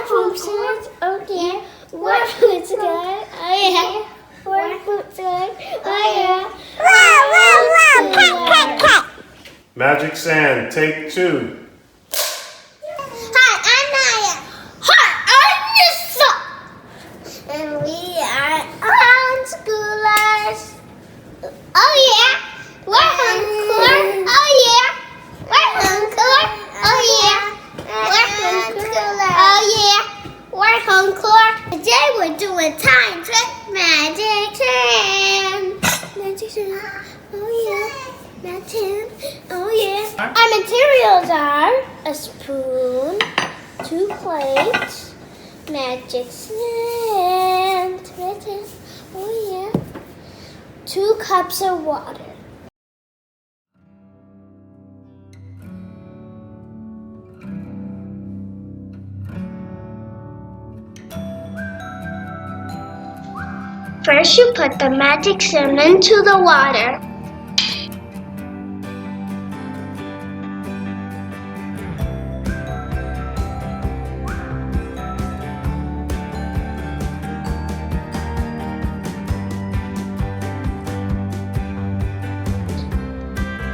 Homeschoolers. Oh yeah. One food's good. Oh yeah. One food's good. Oh yeah. Cat. Magic sand, take 2. Hi, I'm Naya. Hi, I'm Nissa. And we are homeschoolers. Oh yeah. We're Homeschooler. Oh yeah. We're Homeschooler. Oh yeah. We're Homeschooler. Oh yeah. We're Homeschooler. Today we're doing time trick magic sand. Magic sand. Oh yeah. Magic sand. Oh yeah. Our materials are a spoon, 2 plates, magic sand. Oh yeah. 2 cups of water. First, you put the magic sand into the water.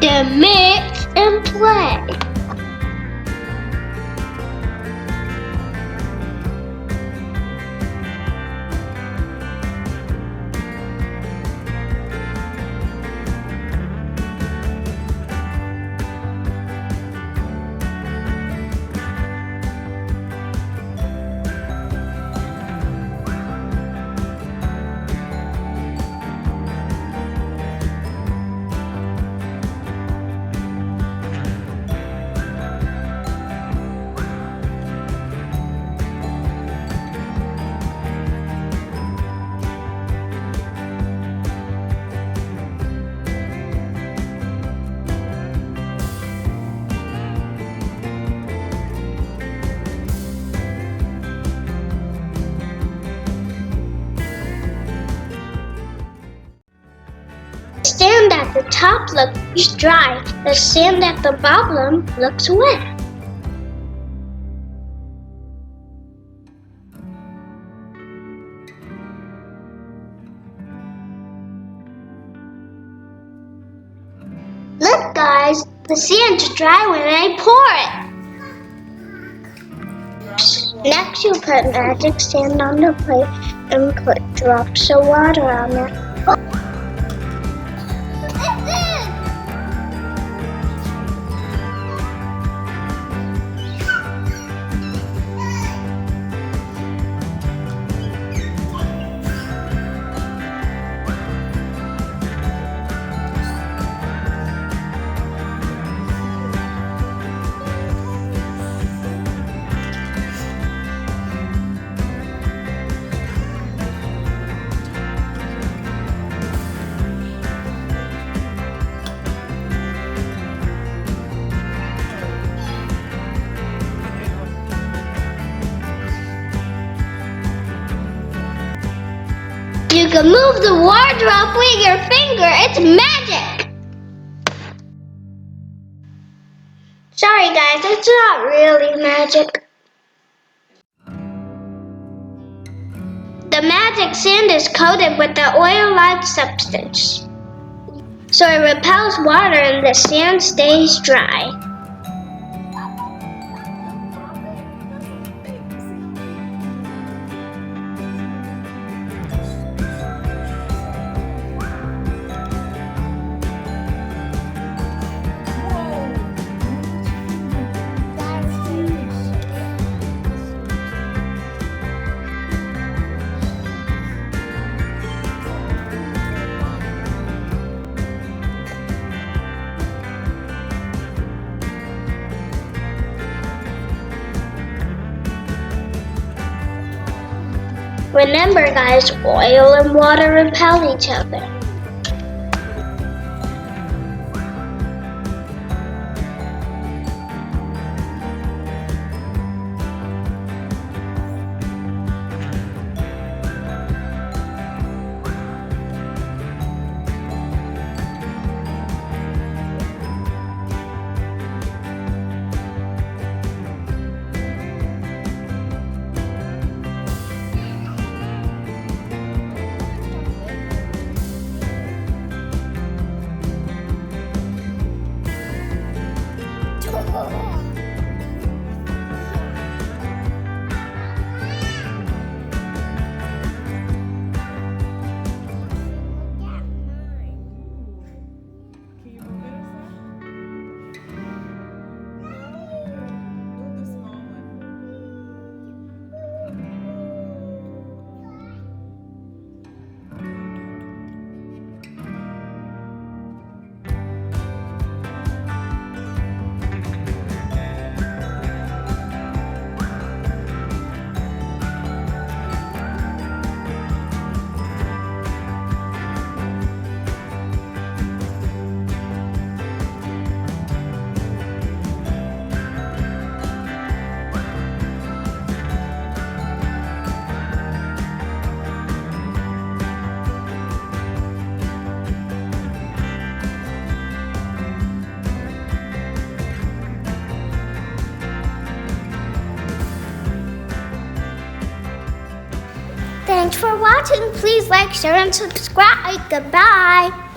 Then mix and play. The sand at the top looks dry. The sand at the bottom looks wet. Look guys, the sand's dry when I pour it. Next you put magic sand on the plate and put drops of water on it. You can move the wardrobe with your finger. It's magic! Sorry guys, it's not really magic. The magic sand is coated with the oil-like substance, so it repels water and the sand stays dry. Remember guys, oil and water repel each other. much for watching. Please like, share, and subscribe. Goodbye.